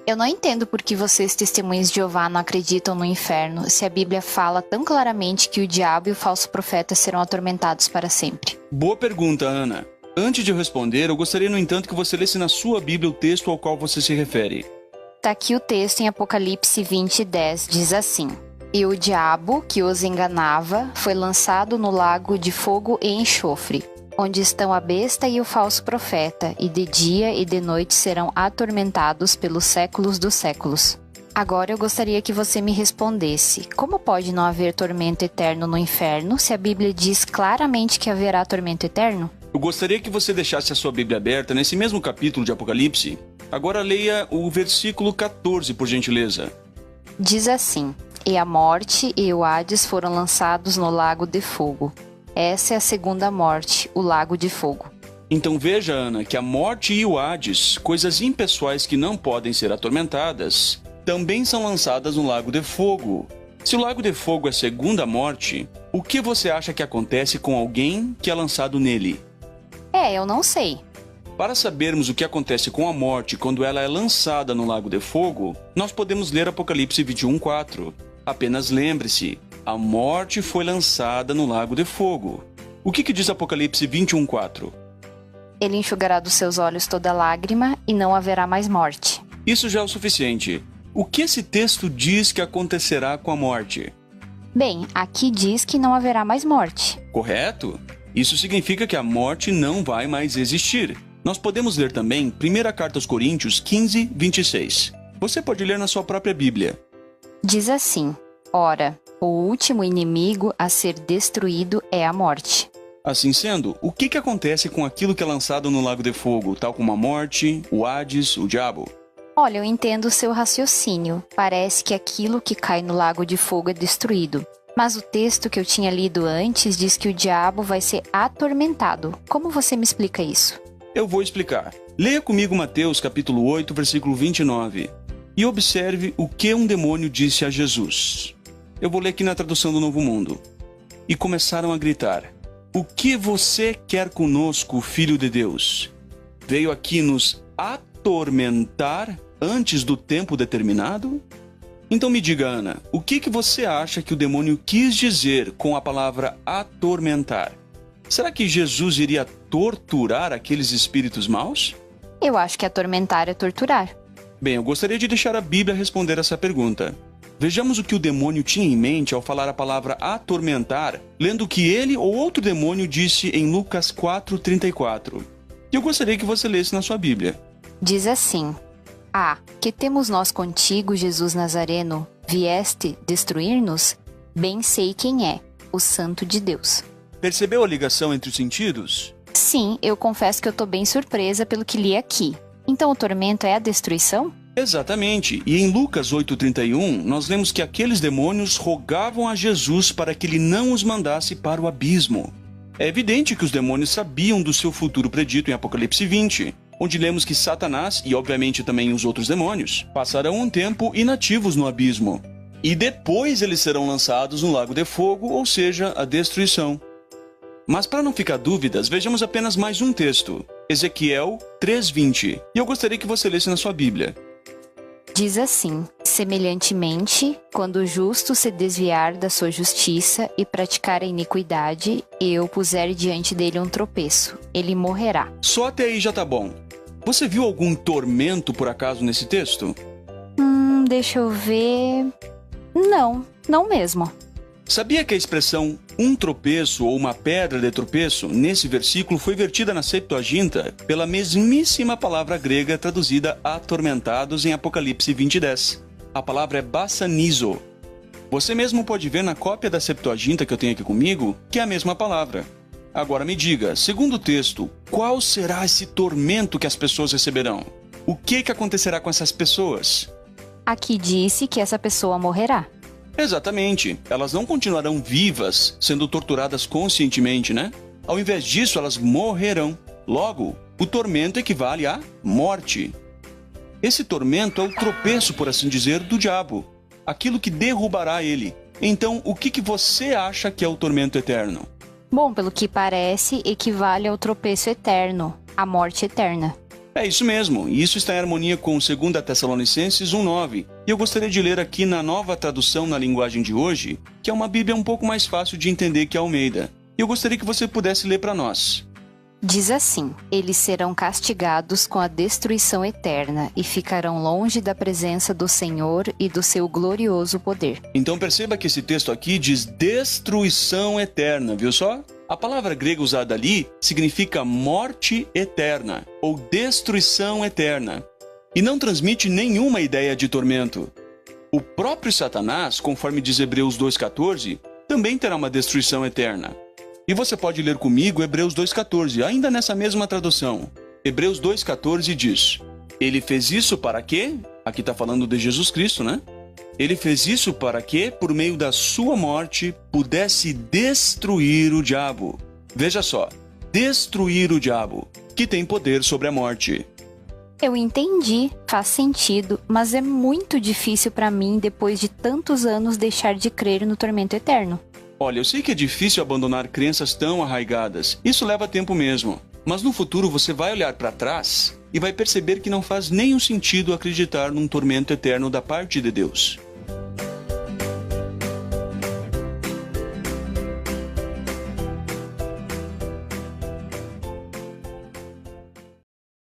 Eu não entendo por que vocês, testemunhas de Jeová, não acreditam no inferno, se a Bíblia fala tão claramente que o diabo e o falso profeta serão atormentados para sempre. Boa pergunta, Ana. Antes de eu responder, eu gostaria, no entanto, que você lesse na sua Bíblia o texto ao qual você se refere. Tá aqui o texto em Apocalipse 20:10, diz assim: E o diabo, que os enganava, foi lançado no lago de fogo e enxofre, onde estão a besta e o falso profeta, e de dia e de noite serão atormentados pelos séculos dos séculos. Agora eu gostaria que você me respondesse: como pode não haver tormento eterno no inferno, se a Bíblia diz claramente que haverá tormento eterno? Eu gostaria que você deixasse a sua Bíblia aberta nesse mesmo capítulo de Apocalipse. Agora leia o versículo 14, por gentileza. Diz assim: E a morte e o Hades foram lançados no lago de fogo. Essa é a segunda morte, o lago de fogo. Então veja, Ana, que a morte e o Hades, coisas impessoais que não podem ser atormentadas, também são lançadas no lago de fogo. Se o lago de fogo é a segunda morte, o que você acha que acontece com alguém que é lançado nele? Eu não sei. Para sabermos o que acontece com a morte quando ela é lançada no lago de fogo, nós podemos ler Apocalipse 21:4. Apenas lembre-se, a morte foi lançada no lago de fogo. O que diz Apocalipse 21:4? Ele enxugará dos seus olhos toda lágrima e não haverá mais morte. Isso já é o suficiente. O que esse texto diz que acontecerá com a morte? Bem, aqui diz que não haverá mais morte. Correto? Isso significa que a morte não vai mais existir. Nós podemos ler também 1 Carta aos Coríntios 15:26. Você pode ler na sua própria Bíblia. Diz assim: Ora, o último inimigo a ser destruído é a morte. Assim sendo, o que acontece com aquilo que é lançado no lago de fogo, tal como a morte, o Hades, o diabo? Olha, eu entendo o seu raciocínio. Parece que aquilo que cai no lago de fogo é destruído. Mas o texto que eu tinha lido antes diz que o diabo vai ser atormentado. Como você me explica isso? Eu vou explicar. Leia comigo Mateus capítulo 8, versículo 29. E observe o que um demônio disse a Jesus. Eu vou ler aqui na tradução do Novo Mundo. E começaram a gritar: O que você quer conosco, Filho de Deus? Veio aqui nos atormentar antes do tempo determinado? Então me diga, Ana, o que você acha que o demônio quis dizer com a palavra atormentar? Será que Jesus iria torturar aqueles espíritos maus? Eu acho que atormentar é torturar. Bem, eu gostaria de deixar a Bíblia responder essa pergunta. Vejamos o que o demônio tinha em mente ao falar a palavra atormentar, lendo o que ele ou outro demônio disse em Lucas 4:34. E eu gostaria que você lesse na sua Bíblia. Diz assim: que temos nós contigo, Jesus Nazareno? Vieste destruir-nos? Bem sei quem é, o Santo de Deus. Percebeu a ligação entre os sentidos? Sim, eu confesso que eu tô bem surpresa pelo que li aqui. Então o tormento é a destruição? Exatamente. E em Lucas 8:31, nós lemos que aqueles demônios rogavam a Jesus para que ele não os mandasse para o abismo. É evidente que os demônios sabiam do seu futuro predito em Apocalipse 20, onde lemos que Satanás, e obviamente também os outros demônios, passarão um tempo inativos no abismo. E depois eles serão lançados no lago de fogo, ou seja, a destruição. Mas para não ficar dúvidas, vejamos apenas mais um texto. Ezequiel 3:20. E eu gostaria que você lesse na sua Bíblia. Diz assim: Semelhantemente, quando o justo se desviar da sua justiça e praticar a iniquidade, e eu puser diante dele um tropeço, ele morrerá. Só até aí já tá bom. Você viu algum tormento por acaso nesse texto? Deixa eu ver... Não mesmo. Sabia que a expressão um tropeço ou uma pedra de tropeço, nesse versículo, foi vertida na Septuaginta pela mesmíssima palavra grega traduzida atormentados em Apocalipse 20:10. A palavra é basanizo. Você mesmo pode ver na cópia da Septuaginta que eu tenho aqui comigo, que é a mesma palavra. Agora me diga, segundo o texto, qual será esse tormento que as pessoas receberão? O que acontecerá com essas pessoas? Aqui disse que essa pessoa morrerá. Exatamente. Elas não continuarão vivas, sendo torturadas conscientemente, né? Ao invés disso, elas morrerão. Logo, o tormento equivale à morte. Esse tormento é o tropeço, por assim dizer, do diabo. Aquilo que derrubará ele. Então, o que você acha que é o tormento eterno? Bom, pelo que parece, equivale ao tropeço eterno, à morte eterna. É isso mesmo, e isso está em harmonia com 2 Tessalonicenses 1,9. E eu gostaria de ler aqui na nova tradução na linguagem de hoje, que é uma Bíblia um pouco mais fácil de entender que a Almeida. E eu gostaria que você pudesse ler para nós. Diz assim: eles serão castigados com a destruição eterna e ficarão longe da presença do Senhor e do seu glorioso poder. Então perceba que esse texto aqui diz destruição eterna, viu só? A palavra grega usada ali significa morte eterna ou destruição eterna e não transmite nenhuma ideia de tormento. O próprio Satanás, conforme diz Hebreus 2,14, também terá uma destruição eterna. E você pode ler comigo Hebreus 2,14, ainda nessa mesma tradução. Hebreus 2,14 diz: ele fez isso para quê? Aqui está falando de Jesus Cristo, né? Ele fez isso para que, por meio da sua morte, pudesse destruir o diabo. Veja só, destruir o diabo, que tem poder sobre a morte. Eu entendi, faz sentido, mas é muito difícil para mim, depois de tantos anos, deixar de crer no tormento eterno. Olha, eu sei que é difícil abandonar crenças tão arraigadas. Isso leva tempo mesmo. Mas no futuro você vai olhar para trás e vai perceber que não faz nenhum sentido acreditar num tormento eterno da parte de Deus.